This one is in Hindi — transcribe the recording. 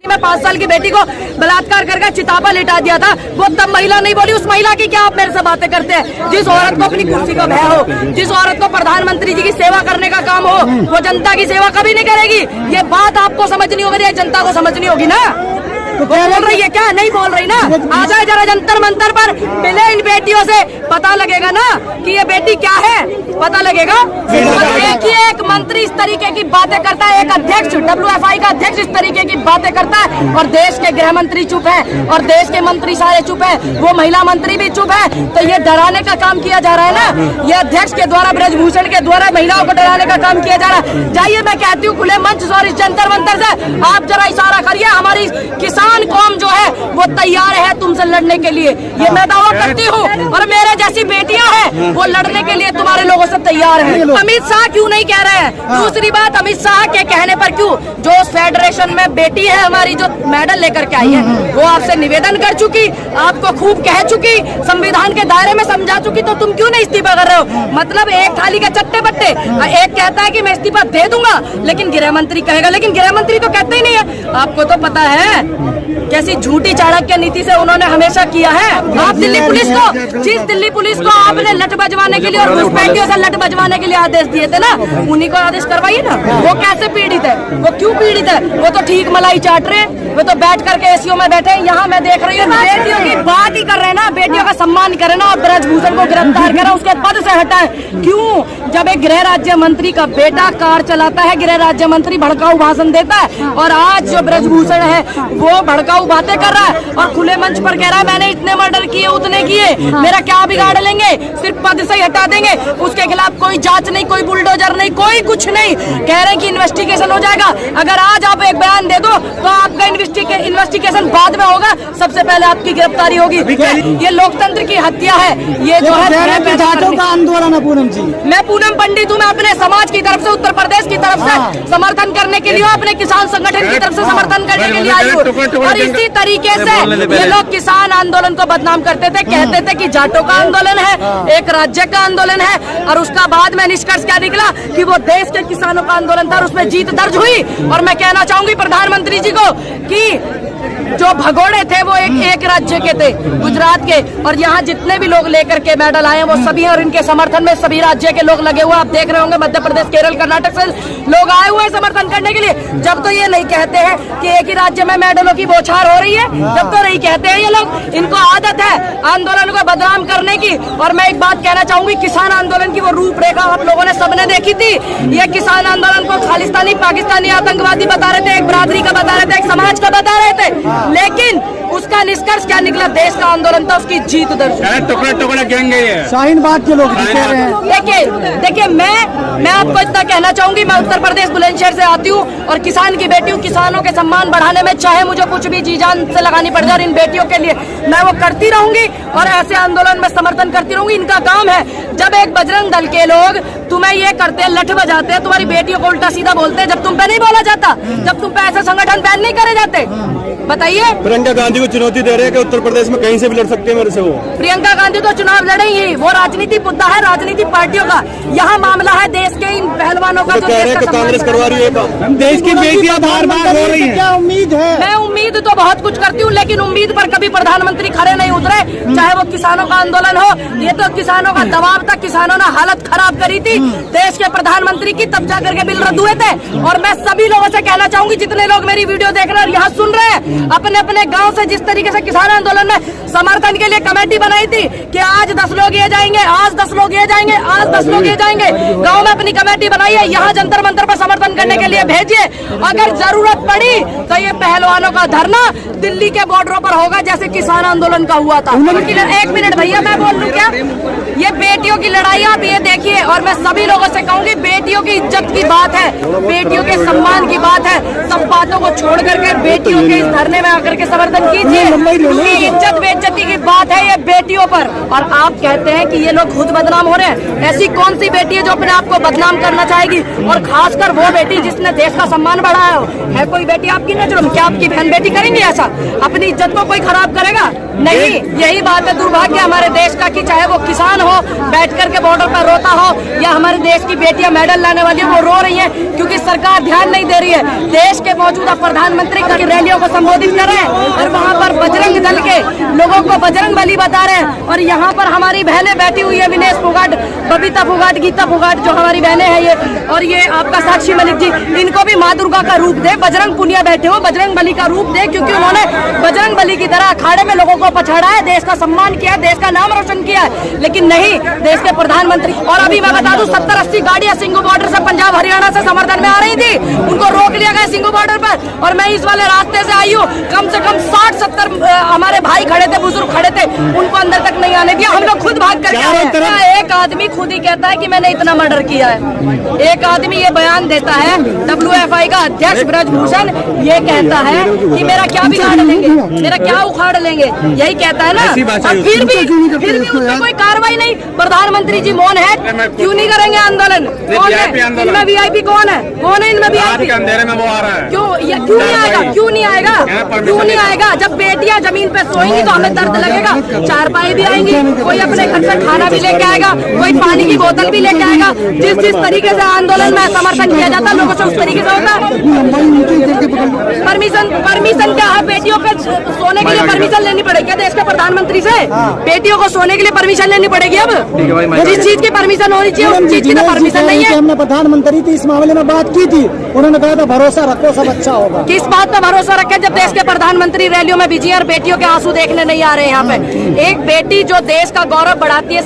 मैं 5 साल की बेटी को बलात्कार करके चितापा लिटा दिया था, वो तब महिला नहीं बोली। उस महिला की क्या आप मेरे से बातें करते हैं? जिस औरत को अपनी कुर्सी का भय हो, जिस औरत को प्रधानमंत्री जी की सेवा करने का काम हो, वो जनता की सेवा कभी नहीं करेगी। ये बात आपको समझनी होगी, जनता को समझनी होगी ना। तो बोल रही है क्या? नहीं बोल रही ना। आ जाए जरा जंतर मंतर पर, मिले इन बेटियों से, पता लगेगा ना कि ये बेटी क्या है, पता लगेगा। एक मंत्री इस तरीके की बातें करता है, एक अध्यक्ष WFI का अध्यक्ष इस तरीके की बातें करता है, और देश के गृह मंत्री चुप है, और देश के मंत्री सारे चुप है, वो महिला मंत्री भी चुप है। तो ये डराने का काम किया जा रहा है ना, ये अध्यक्ष के द्वारा, ब्रजभूषण के द्वारा महिलाओं को डराने का काम किया जा रहा है। जाइए, मैं कहती हूँ खुले मंच और इस जंतर मंतर से आप जरा इशारा करिए, हमारी किसान कौम जो है वो तैयार है तुमसे लड़ने के लिए, ये मैं दावा करती हूँ। और मेरे जैसी बेटियां हैं वो लड़ने के लिए तुम्हारे लोगों से तैयार है। अमित शाह क्यों नहीं कह रहे हैं? दूसरी बात, अमित शाह के कहने पर क्यों? जो उस फेडरेशन में बेटी है हमारी, जो मेडल लेकर के आई है, वो आपसे निवेदन कर चुकी, आपको खूब कह चुकी, संविधान के दायरे में समझा चुकी, तो तुम क्यों नहीं इस्तीफा कर रहे हो? मतलब एक थाली के चट्टे बट्टे, एक कहता है कि मैं इस्तीफा दे दूंगा, लेकिन गृह मंत्री कहेगा, लेकिन गृह मंत्री तो कहते ही नहीं है। आपको तो पता है कैसी झूठी चाणक्य नीति से उन्होंने हमेशा किया है। आप दिल्ली पुलिस को, जिस दिल्ली पुलिस को आपने लट बजवाने के लिए और घुसपैठियों से लट बजवाने के लिए आदेश दिए थे ना, उन्हीं को आदेश करवाइए ना। वो कैसे पीड़ित है? वो क्यों पीड़ित है? वो तो ठीक मलाई चाट रहे, वो तो बैठ करके एसीओ में बैठे। यहाँ मैं देख रही हूँ बेटियों की बात ही कर रहे हैं ना, बेटियों का सम्मान करें ना, और ब्रजभूषण को गिरफ्तार करें, उसके पद से हटाए। क्यों? जब एक गृह राज्य मंत्री का बेटा कार चलाता है, गृह राज्य मंत्री भड़काऊ भाषण देता है, और आज जो ब्रजभूषण है वो भड़काऊ बातें कर रहा है और खुले मंच पर कह रहा है मैंने इतने मर्डर किए, उतने किए, मेरा क्या बिगाड़ लेंगे, सिर्फ पद से ही हटा देंगे। उसके खिलाफ कोई जांच नहीं, कोई बुलडोजर नहीं, कोई कुछ नहीं। कह रहे हैं कि इन्वेस्टिगेशन हो जाएगा। अगर आज आप एक बयान दे दो तो आपका इन्वेस्टिगेशन बाद में होगा, सबसे पहले आपकी गिरफ्तारी होगी। ये लोकतंत्र की हत्या है। ये जो है जाटों का आंदोलन है पूनम जी। मैं पूनम पंडित हूँ, मैं अपने समाज की तरफ से, उत्तर प्रदेश की तरफ से समर्थन करने के लिए, अपने किसान संगठन की तरफ से समर्थन करने के लिए आई हूँ। और इसी तरीके से ये लोग किसान आंदोलन को बदनाम करते थे, कहते थे कि जाटों का आंदोलन है, एक राज्य का आंदोलन है, और उसका बाद में निष्कर्ष क्या निकला कि वो देश के किसानों का आंदोलन था और उसमें जीत दर्ज हुई। और मैं कहना चाहूंगी प्रधानमंत्री जी को कि जो भगोड़े थे वो एक राज्य के थे, गुजरात के, और यहाँ जितने भी लोग लेकर के मेडल आए हैं वो सभी, और इनके समर्थन में सभी राज्य के लोग लगे हुए। आप देख रहे होंगे मध्य प्रदेश, केरल, कर्नाटक से लोग आए हुए हैं समर्थन करने के लिए। जब तो ये नहीं कहते हैं कि एक ही राज्य में मेडलों की बौछार हो रही है, जब तो नहीं कहते हैं ये लोग। इनको आदत है आंदोलन को बदनाम करने की। और मैं एक बात कहना चाहूंगी, किसान आंदोलन की वो रूपरेखा आप लोगों ने सबने देखी थी। ये किसान आंदोलन को खालिस्तानी, पाकिस्तानी, आतंकवादी बता रहे थे, एक बिरादरी का बता रहे थे, एक समाज का बता रहे थे, लेकिन उसका निष्कर्ष क्या निकला? देश का आंदोलन था, उसकी जीत दर्ज। टुकड़े टुकड़े कहेंगे शाहीन बाग के लोग कह रहे हैं। देखिए मैं आपको इतना कहना चाहूंगी, मैं उत्तर प्रदेश बुलंदशहर से आती हूँ और किसान की बेटी हूँ। किसानों के सम्मान बढ़ाने में चाहे मुझे कुछ भी जी जान से लगानी पड़ जाए, और इन बेटियों के लिए मैं वो करती रहूंगी और ऐसे आंदोलन में समर्थन करती रहूंगी। इनका काम है, जब एक बजरंग दल के लोग तुम्हें ये करते हैं, लठ बजाते हैं, तुम्हारी बेटियों को उल्टा सीधा बोलते हैं, जब तुम पे नहीं बोला जाता, जब तुम पे ऐसे संगठन बैन नहीं करे जाते। बताइए, प्रियंका गांधी को चुनौती दे रहे हैं कि उत्तर प्रदेश में कहीं से भी लड़ सकते हैं मेरे से। वो प्रियंका गांधी तो चुनाव लड़ेंगी, वो राजनीतिक मुद्दा है राजनीतिक पार्टियों का। यहाँ मामला है देश के इन पहलवानों का, तो कह रहे हैं कि कांग्रेस करवा रही है। देश की बेटियां बार-बार हो रही हैं। क्या उम्मीद है? मैं उम्मीद तो बहुत कुछ करती हूँ, लेकिन उम्मीद पर कभी प्रधानमंत्री खड़े नहीं उतरे। चाहे वो किसानों का आंदोलन हो, ये तो किसानों का दबाव था, किसानों ने हालत खराब करी थी देश के प्रधानमंत्री की, तब जा करके बिल रद्द हुए थे। और मैं सभी लोगों से कहना चाहूंगी, जितने लोग मेरी वीडियो देख रहे हैं और यहाँ सुन रहे हैं, अपने अपने गांव से जिस तरीके से किसान आंदोलन ने समर्थन के लिए कमेटी बनाई थी कि आज 10 लोग ये जाएंगे, आज 10 लोग ये जाएंगे, आज 10 लोग ये जाएंगे, गांव में अपनी कमेटी बनाई है, यहाँ जंतर मंतर पर समर्थन करने के लिए भेजिए। अगर जरूरत पड़ी तो ये पहलवानों का धरना दिल्ली के बॉर्डरों पर होगा, जैसे किसान आंदोलन का हुआ था। एक मिनट भैया, मैं बोल लूं क्या? ये बेटियों की लड़ाई आप ये देखिए, और मैं सभी लोगों से कहूंगी, बेटियों की इज्जत की बात है, बेटियों के सम्मान की बात है। सब बातों को छोड़ करके बेटियों के इस धरने में आकर के समर्थन कीजिए। क्योंकि इज्जत बेइज्जती की बात है ये बेटियों पर, और आप कहते हैं कि ये लोग खुद बदनाम हो रहे हैं। ऐसी कौन सी बेटी है जो अपने आप को बदनाम करना चाहेगी, और खासकर वो बेटी जिसने देश का सम्मान बढ़ाया हो? है कोई बेटी आपकी नजरों में? क्या आपकी बहन बेटी करेंगे ऐसा? अपनी इज्जत को कोई खराब करेगा? नहीं। यही बात है दुर्भाग्य हमारे देश का कि चाहे वो किसान हो बैठ करके बॉर्डर पर रोता हो, या हमारे देश की बेटियां मेडल लाने वाली है वो रो रही है क्योंकि सरकार ध्यान नहीं दे रही है। देश के मौजूदा प्रधानमंत्री की रैलियों को संबोधित कर रहे हैं और वहाँ पर बजरंग दल के लोगों को बजरंग बली बता रहे हैं, और यहाँ पर हमारी बहनें बैठी हुई है, विनेश फोगाट, बबीता फोगाट, गीता फोगाट, जो हमारी बहनें हैं ये, और ये आपका साक्षी मलिक जी, इनको भी माँ दुर्गा का रूप दे। बजरंग पुनिया बैठे हो, बजरंग बली का रूप दे, क्योंकि उन्होंने बजरंग बली की तरह अखाड़े में लोगों को पछाड़ा है, देश का सम्मान किया, देश का नाम रोशन किया है। लेकिन नहीं, देश के प्रधानमंत्री, और अभी मैं बता दूं 70-80 गाड़ियां सिंघू बॉर्डर से पंजाब हरियाणा से समर्थन में आ रही थी, उनको रोक लिया गया सिंघू बॉर्डर पर, और मैं इस वाले रास्ते से आई हूँ। कम से कम 60-70 हमारे भाई खड़े थे, बुजुर्ग खड़े थे, उनको अंदर तक नहीं आने दिया। हम लोग खुद भाग कर एक आदमी खुद ही कहता है कि मैंने इतना मर्डर किया है। एक आदमी ये बयान देता है, WFI का अध्यक्ष ब्रजभूषण ये कहता है कि मेरा क्या बिगाड़ लेंगे, मेरा क्या उखाड़ लेंगे, यही कहता है ना। और फिर भी उसमें कोई कार्रवाई नहीं। प्रधानमंत्री जी मौन है, क्यों नहीं करेंगे आंदोलन? कौन है इनमें VIP? कौन है इनमें VIP? अंधेरे में वो आ रहा है। क्यों नहीं आएगा? क्यों नहीं आएगा? जब बेटियां जमीन पे सोएंगी तो हमें दर्द लगेगा। चारपाई भी आएंगी, कोई अपने घर से खाना भी लेके आएगा, कोई पानी की बोतल भी लेके आएगा। जिस तरीके से आंदोलन में समर्थन किया जाता है लोगों से, उस तरीके से होता है। परमिशन क्या है? बेटियों पे सोने के लिए परमिशन लेनी पड़ेगी क्या देश के प्रधानमंत्री से? बेटियों को सोने के लिए परमिशन लेनी पड़ेगी। अब जिस चीज की परमिशन होनी चाहिए उस चीज की तो परमिशन नहीं है। हमने प्रधानमंत्री थी इस मामले में बात की थी, उन्होंने कहा था भरोसा रखो सब अच्छा होगा। किस बात पर भरोसा रखे जब देश के प्रधानमंत्री रैलियों में बिजी और बेटियों के आंसू देखने नहीं आ रहे हैं? यहाँ पे एक बेटी जो देश का गौरव बढ़ाती है।